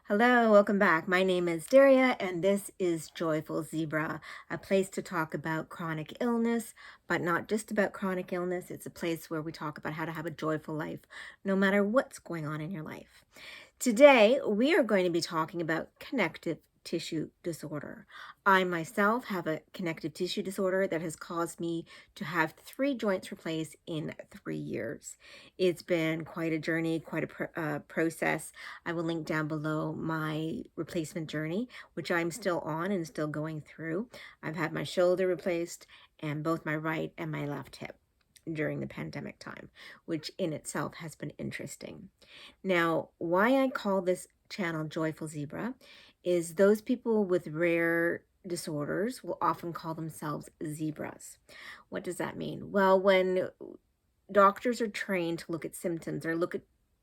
Hello, welcome back. My name is Daria, and this is Joyful Zebra, a place to talk about chronic illness, but not just about chronic illness. It's a place where we talk about how to have a joyful life, no matter what's going on in your life. Today, we are going to be talking about connective tissue disorder. I myself have a connective tissue disorder that has caused me to have 3 joints replaced in 3 years. It's been quite a journey, quite a process. I will link down below my replacement journey, which I'm still on and still going through. I've had my shoulder replaced and both my right and my left hip during the pandemic time, which in itself has been interesting. Now, why I call this channel Joyful Zebra is those people with rare disorders will often call themselves zebras. What does that mean? Well, when doctors are trained to look at symptoms or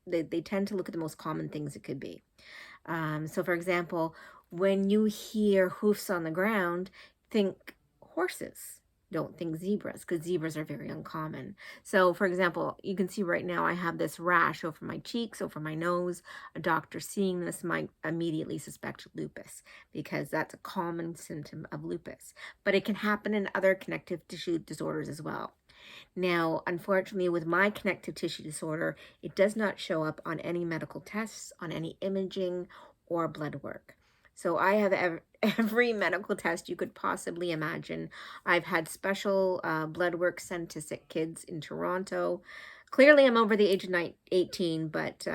they tend to look at the most common things it could be. So for example, when you hear hoofs on the ground, think horses. Don't think zebras, because zebras are very uncommon. So for example, you can see right now I have this rash over my cheeks, over my nose. A doctor seeing this might immediately suspect lupus, because that's a common symptom of lupus. But it can happen in other connective tissue disorders as well. Now, unfortunately, with my connective tissue disorder, it does not show up on any medical tests, on any imaging or blood work. So I have every medical test you could possibly imagine. I've had special blood work sent to sick kids in Toronto. Clearly, I'm over the age of 18, but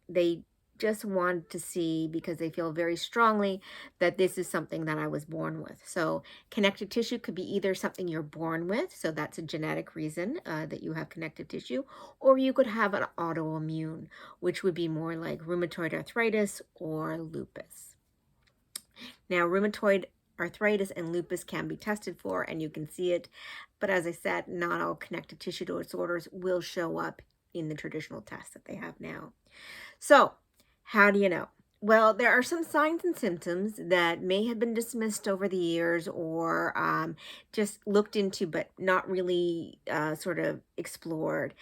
they just want to see, because they feel very strongly that this is something that I was born with. So connective tissue could be either something you're born with, so that's a genetic reason that you have connective tissue, or you could have an autoimmune, which would be more like rheumatoid arthritis or lupus. Now, rheumatoid arthritis and lupus can be tested for, and you can see it. But as I said, not all connective tissue disorders will show up in the traditional tests that they have now. So, how do you know? Well, there are some signs and symptoms that may have been dismissed over the years or just looked into, but not really sort of explored.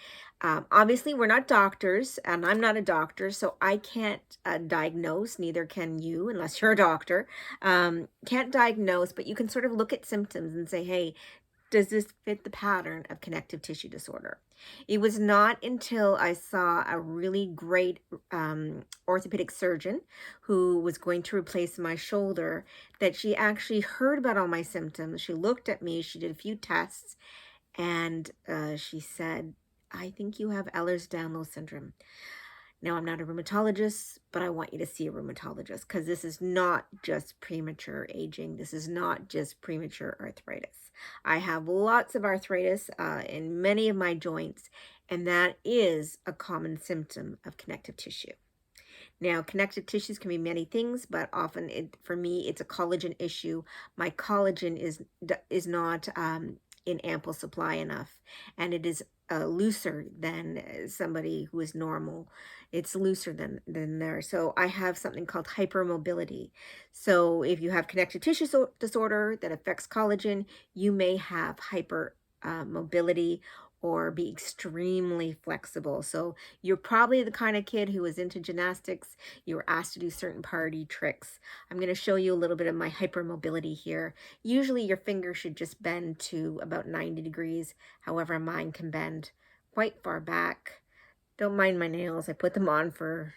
Obviously, we're not doctors, and I'm not a doctor, so I can't diagnose, neither can you, unless you're a doctor. Can't diagnose, but you can sort of look at symptoms and say, hey, does this fit the pattern of connective tissue disorder? It was not until I saw a really great orthopedic surgeon who was going to replace my shoulder that she actually heard about all my symptoms. She looked at me, she did a few tests, and she said, I think you have Ehlers-Danlos syndrome. Now, I'm not a rheumatologist, but I want you to see a rheumatologist, because this is not just premature aging. This is not just premature arthritis. I have lots of arthritis in many of my joints, and that is a common symptom of connective tissue. Now, connective tissues can be many things, but often for me, it's a collagen issue. My collagen is not in ample supply enough, and it is looser than somebody who is normal. It's looser than there. So I have something called hypermobility. So if you have connective tissue disorder that affects collagen, you may have hypermobility or be extremely flexible. So you're probably the kind of kid who is into gymnastics. You were asked to do certain party tricks. I'm going to show you a little bit of my hypermobility here. Usually your finger should just bend to about 90 degrees. However, mine can bend quite far back. Don't mind my nails. I put them on for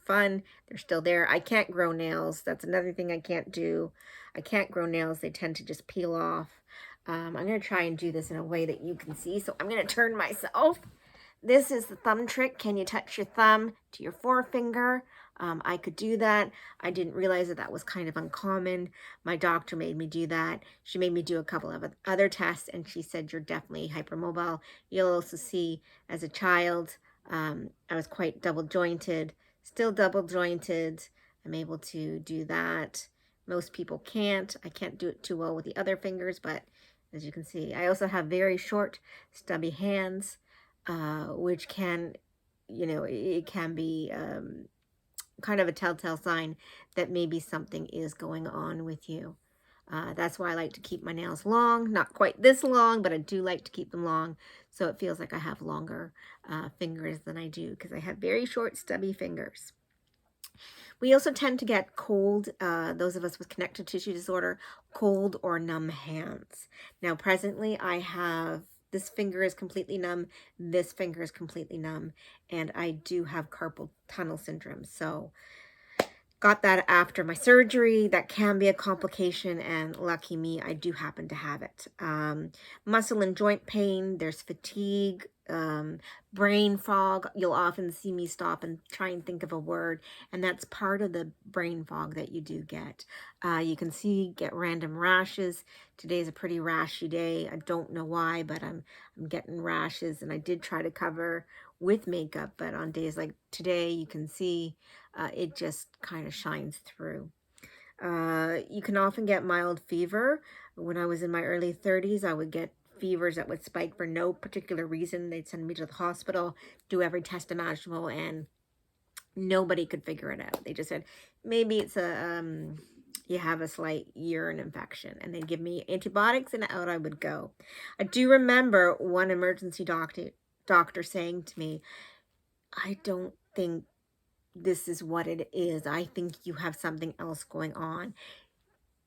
fun. They're still there. I can't grow nails. That's another thing I can't do. I can't grow nails. They tend to just peel off. I'm going to try and do this in a way that you can see. So I'm going to turn myself. This is the thumb trick. Can you touch your thumb to your forefinger? I could do that. I didn't realize that was kind of uncommon. My doctor made me do that. She made me do a couple of other tests, and she said, you're definitely hypermobile. You'll also see as a child, I was quite double jointed, still double jointed. I'm able to do that. Most people can't. I can't do it too well with the other fingers, but as you can see, I also have very short, stubby hands, which can, it can be kind of a telltale sign that maybe something is going on with you. That's why I like to keep my nails long, not quite this long, but I do like to keep them long, so it feels like I have longer fingers than I do, because I have very short, stubby fingers. We also tend to get cold, those of us with connective tissue disorder, cold or numb hands. Now, presently, I have this finger is completely numb, this finger is completely numb, and I do have carpal tunnel syndrome. So, got that after my surgery. That can be a complication, and lucky me, I do happen to have it. Muscle and joint pain, there's fatigue, brain fog. You'll often see me stop and try and think of a word, and that's part of the brain fog that you do get. You can get random rashes. Today's a pretty rashy day. I don't know why, but I'm getting rashes, and I did try to cover with makeup, but on days like today, you can see it just kind of shines through. You can often get mild fever. When I was in my early 30s, I would get fevers that would spike for no particular reason. They'd send me to the hospital, do every test imaginable, and nobody could figure it out. They just said, maybe it's you have a slight urine infection, and they'd give me antibiotics, and out I would go. I do remember one emergency doctor saying to me, I don't think this is what it is. I think you have something else going on.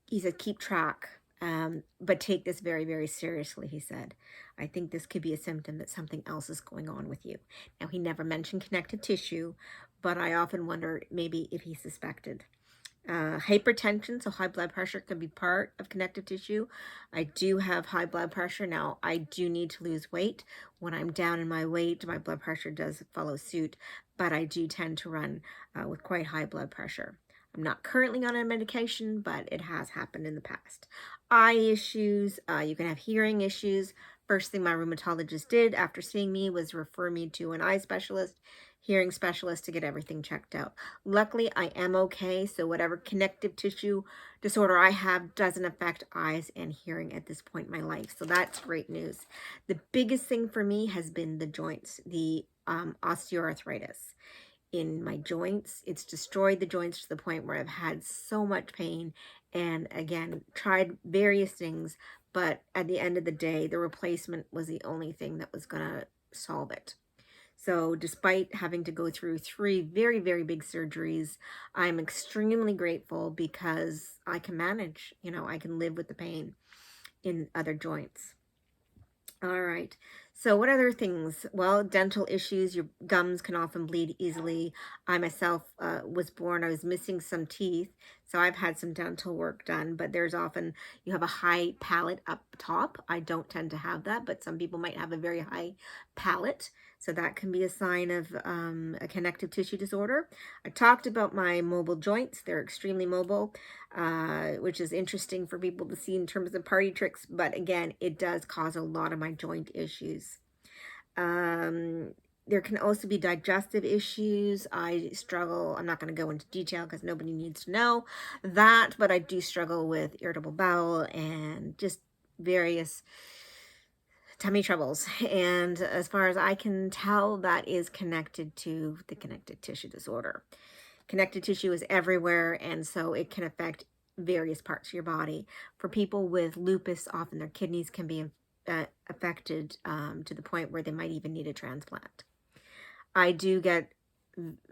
He said, keep track, but take this very, very seriously, he said. I think this could be a symptom that something else is going on with you. Now, he never mentioned connective tissue, but I often wonder maybe if he suspected. Hypertension, so high blood pressure, can be part of connective tissue. I do have high blood pressure. Now, I do need to lose weight. When I'm down in my weight, my blood pressure does follow suit, but I do tend to run with quite high blood pressure. I'm not currently on a medication, but it has happened in the past. Eye issues, you can have hearing issues. First thing my rheumatologist did after seeing me was refer me to an eye specialist, hearing specialist, to get everything checked out. Luckily, I am okay, so whatever connective tissue disorder I have doesn't affect eyes and hearing at this point in my life, so that's great news. The biggest thing for me has been the joints, the osteoarthritis in my joints. It's destroyed the joints to the point where I've had so much pain, and again, tried various things, but at the end of the day, the replacement was the only thing that was going to solve it. So despite having to go through 3 very, very big surgeries, I'm extremely grateful because I can manage, I can live with the pain in other joints. All right. So what other things? Well, dental issues. Your gums can often bleed easily. I myself was born, I was missing some teeth. So I've had some dental work done, but there's often, you have a high palate up top. I don't tend to have that, but some people might have a very high palate. So that can be a sign of a connective tissue disorder. I talked about my mobile joints. They're extremely mobile, which is interesting for people to see in terms of party tricks. But again, it does cause a lot of my joint issues. There can also be digestive issues. I struggle, I'm not going to go into detail because nobody needs to know that, but I do struggle with irritable bowel and just various tummy troubles. And as far as I can tell, that is connected to the connective tissue disorder. Connective tissue is everywhere, and so it can affect various parts of your body. For people with lupus, often their kidneys can be affected to the point where they might even need a transplant. I do get,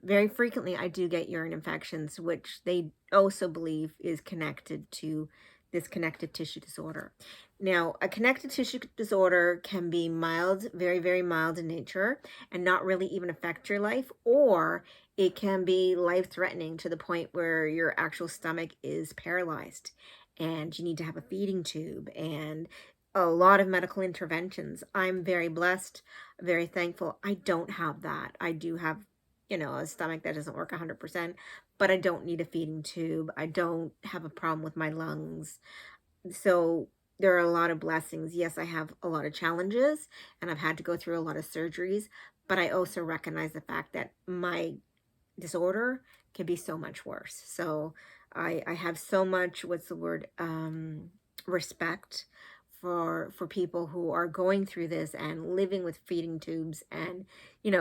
very frequently, I do get urine infections, which they also believe is connected to this connective tissue disorder. Now, a connective tissue disorder can be mild, very, very mild in nature, and not really even affect your life, or it can be life-threatening to the point where your actual stomach is paralyzed and you need to have a feeding tube and a lot of medical interventions. I'm very blessed, very thankful. I don't have that. I do have, a stomach that doesn't work 100%, but I don't need a feeding tube. I don't have a problem with my lungs. So there are a lot of blessings. Yes, I have a lot of challenges, and I've had to go through a lot of surgeries, but I also recognize the fact that my disorder can be so much worse. So I have so much, respect for people who are going through this and living with feeding tubes and,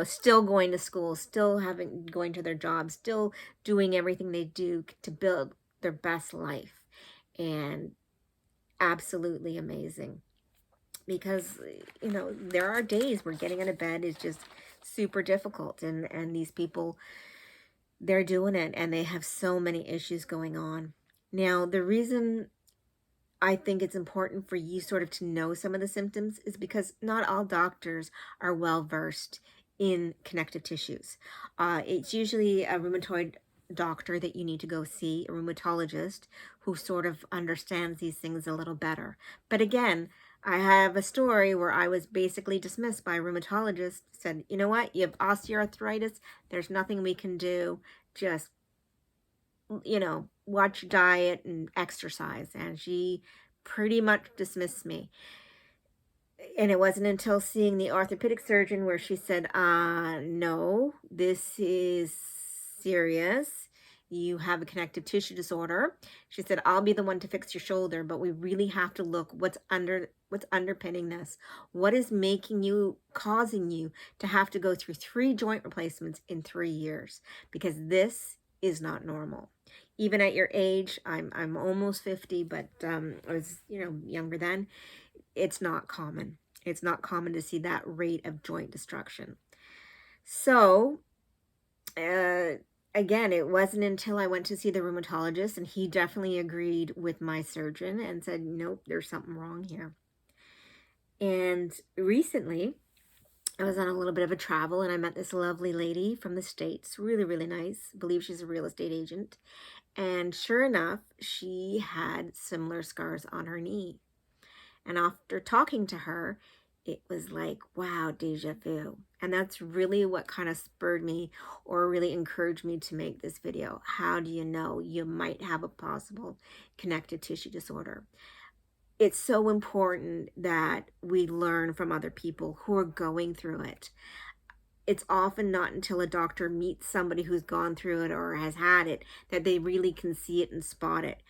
still going to school, still going to their jobs, still doing everything they do to build their best life. And absolutely amazing, because, there are days where getting out of bed is just super difficult. And these people, they're doing it and they have so many issues going on. Now, the reason I think it's important for you sort of to know some of the symptoms is because not all doctors are well versed in connective tissues. It's usually a rheumatoid doctor that you need to go see, a rheumatologist who sort of understands these things a little better. But again, I have a story where I was basically dismissed by a rheumatologist, said, you know what, you have osteoarthritis, there's nothing we can do, just watch diet and exercise. And she pretty much dismissed me. And it wasn't until seeing the orthopedic surgeon where she said, no, this is serious. You have a connective tissue disorder. She said, I'll be the one to fix your shoulder, but we really have to look what's underpinning this. What is causing you to have to go through 3 joint replacements in 3 years? Because this is not normal. Even at your age, I'm almost 50, but I was, younger then. It's not common. It's not common to see that rate of joint destruction. So, again, it wasn't until I went to see the rheumatologist, and he definitely agreed with my surgeon and said, nope, there's something wrong here. And recently, I was on a little bit of a travel, and I met this lovely lady from the States, really, really nice. I believe she's a real estate agent. And sure enough, she had similar scars on her knee. And after talking to her, it was like, wow, deja vu. And that's really what kind of spurred me or really encouraged me to make this video. How do you know you might have a possible connective tissue disorder? It's so important that we learn from other people who are going through it. It's often not until a doctor meets somebody who's gone through it or has had it that they really can see it and spot it.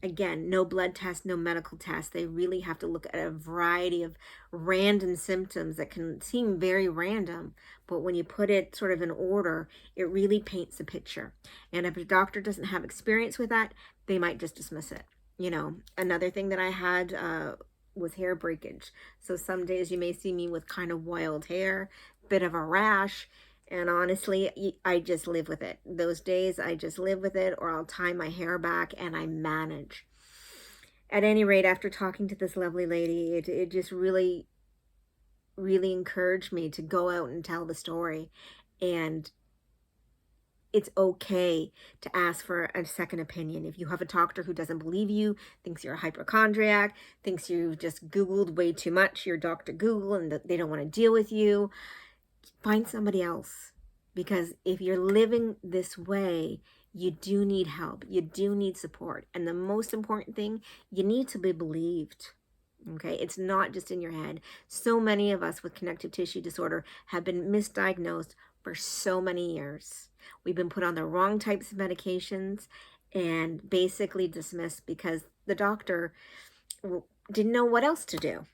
Again, no blood test, no medical test. They really have to look at a variety of random symptoms that can seem very random, but when you put it sort of in order, it really paints a picture. And if a doctor doesn't have experience with that, they might just dismiss it. Another thing that I had was hair breakage. So some days you may see me with kind of wild hair, bit of a rash, and honestly, I just live with it. Those days, I just live with it, or I'll tie my hair back and I manage. At any rate, after talking to this lovely lady, it just really, really encouraged me to go out and tell the story. And it's okay to ask for a second opinion. If you have a doctor who doesn't believe you, thinks you're a hypochondriac, thinks you've just Googled way too much, your Dr. Google, and they don't want to deal with you, find somebody else. Because if you're living this way, you do need help. You do need support. And the most important thing, you need to be believed. Okay, it's not just in your head. So many of us with connective tissue disorder have been misdiagnosed for so many years. We've been put on the wrong types of medications and basically dismissed because the doctor didn't know what else to do.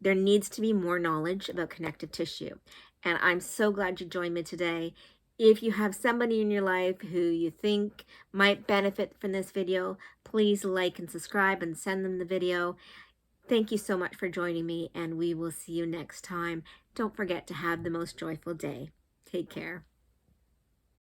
There needs to be more knowledge about connective tissue. And I'm so glad you joined me today. If you have somebody in your life who you think might benefit from this video, please like and subscribe and send them the video. Thank you so much for joining me, and we will see you next time. Don't forget to have the most joyful day. Take care.